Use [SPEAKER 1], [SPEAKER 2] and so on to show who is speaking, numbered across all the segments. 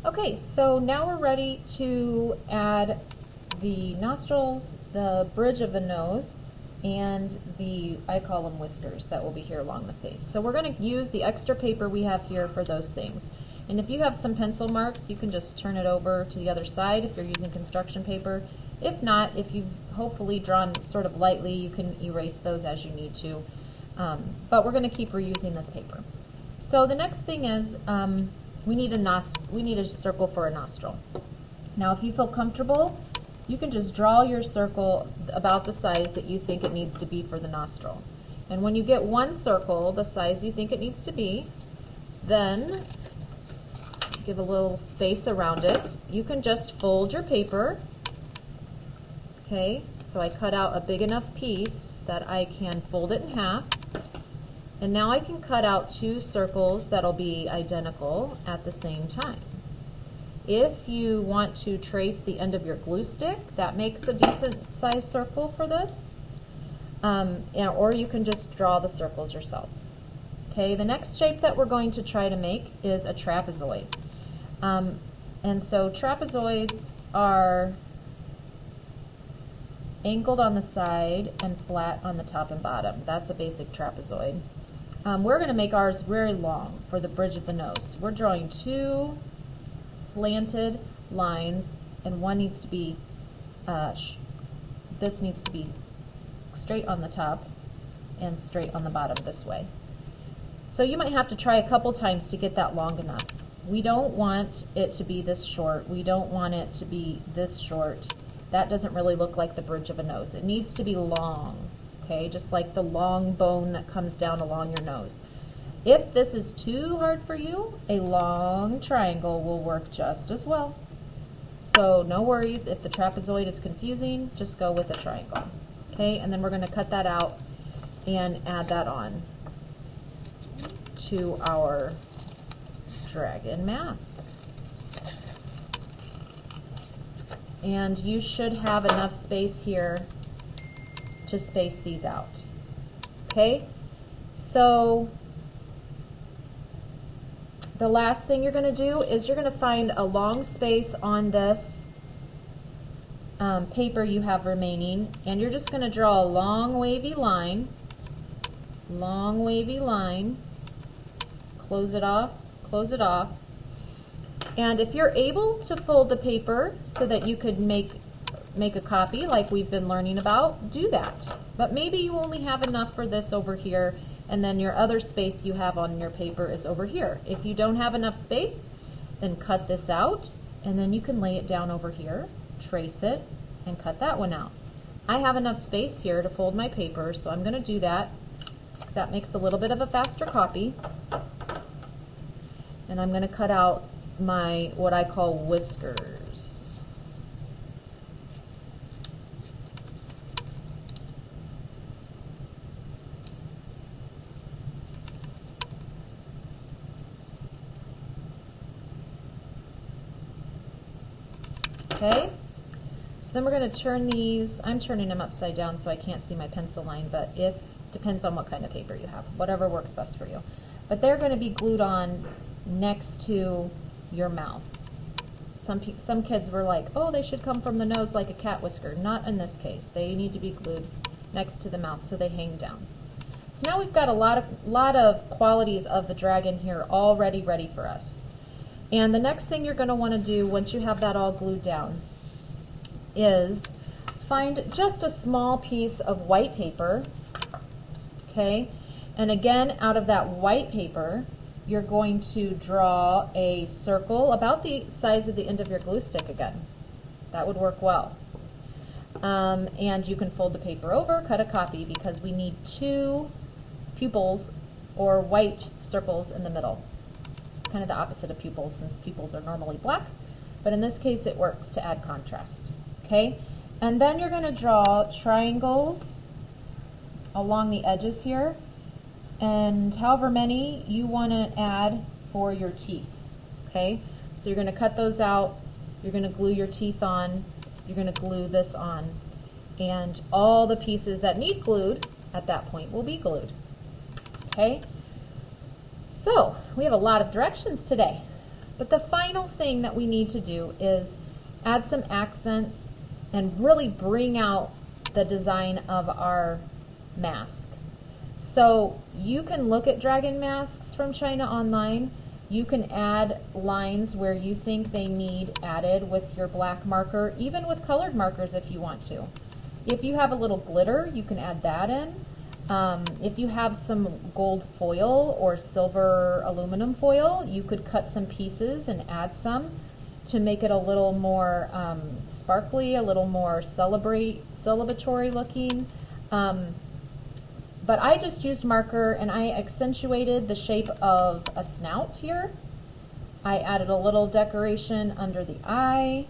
[SPEAKER 1] Okay, so now we're ready to add the nostrils, the bridge of the nose, and I call them whiskers, that will be here along the face. So we're going to use the extra paper we have here for those things. And if you have some pencil marks, you can just turn it over to the other side if you're using construction paper. If not, if you've hopefully drawn sort of lightly, you can erase those as you need to. But we're going to keep reusing this paper. So the next thing is we need a circle for a nostril. Now if you feel comfortable, you can just draw your circle about the size that you think it needs to be for the nostril. And when you get one circle the size you think it needs to be, then give a little space around it. You can just fold your paper. Okay, so I cut out a big enough piece that I can fold it in half. And now I can cut out two circles that'll be identical at the same time. If you want to trace the end of your glue stick, that makes a decent sized circle for this. Or you can just draw the circles yourself. Okay, the next shape that we're going to try to make is a trapezoid. And so trapezoids are angled on the side and flat on the top and bottom. That's a basic trapezoid. We're going to make ours very long for the bridge of the nose. We're drawing two slanted lines, and one needs to be, this needs to be straight on the top and straight on the bottom this way. So you might have to try a couple times to get that long enough. We don't want it to be this short. We don't want it to be this short. That doesn't really look like the bridge of a nose. It needs to be long, okay, just like the long bone that comes down along your nose. If this is too hard for you, a long triangle will work just as well. So no worries, if the trapezoid is confusing, just go with a triangle. Okay, and then we're going to cut that out and add that on to our dragon mask. And you should have enough space here to space these out. Okay, so the last thing you're going to do is you're going to find a long space on this paper you have remaining, and you're just going to draw a long wavy line, close it off, and if you're able to fold the paper so that you could make a copy like we've been learning about, do that. But maybe you only have enough for this over here, and then your other space you have on your paper is over here. If you don't have enough space, then cut this out, and then you can lay it down over here, trace it, and cut that one out. I have enough space here to fold my paper, so I'm going to do that, because that makes a little bit of a faster copy. And I'm going to cut out my, what I call whiskers. Okay, so then we're going to turn these, I'm turning them upside down so I can't see my pencil line, but depends on what kind of paper you have, whatever works best for you. But they're going to be glued on next to your mouth. Some kids were like, oh, they should come from the nose like a cat whisker. Not in this case. They need to be glued next to the mouth so they hang down. So now we've got a lot of qualities of the dragon here already ready for us. And the next thing you're going to want to do once you have that all glued down is find just a small piece of white paper, okay? And again, out of that white paper, you're going to draw a circle about the size of the end of your glue stick again. That would work well. And you can fold the paper over, cut a copy, because we need two pupils or white circles in the middle. Kind of the opposite of pupils, since pupils are normally black, but in this case it works to add contrast. Okay, and then you're going to draw triangles along the edges here, and however many you want to add for your teeth. Okay, so you're going to cut those out, you're going to glue your teeth on, you're going to glue this on, and all the pieces that need glued at that point will be glued. Okay, so we have a lot of directions today. But the final thing that we need to do is add some accents and really bring out the design of our mask. So you can look at dragon masks from China online. You can add lines where you think they need added with your black marker, even with colored markers if you want to. If you have a little glitter, you can add that in. If you have some gold foil or silver aluminum foil, you could cut some pieces and add some to make it a little more sparkly, a little more celebratory looking. But I just used marker and I accentuated the shape of a snout here. I added a little decoration under the eye.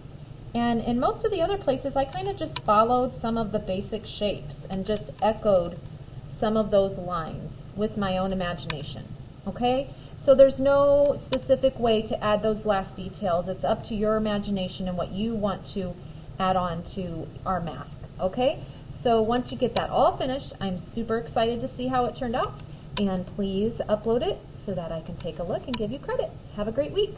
[SPEAKER 1] And in most of the other places, I kind of just followed some of the basic shapes and just echoed some of those lines with my own imagination. Okay? So there's no specific way to add those last details. It's up to your imagination and what you want to add on to our mask. Okay? So once you get that all finished, I'm super excited to see how it turned out. And please upload it so that I can take a look and give you credit. Have a great week.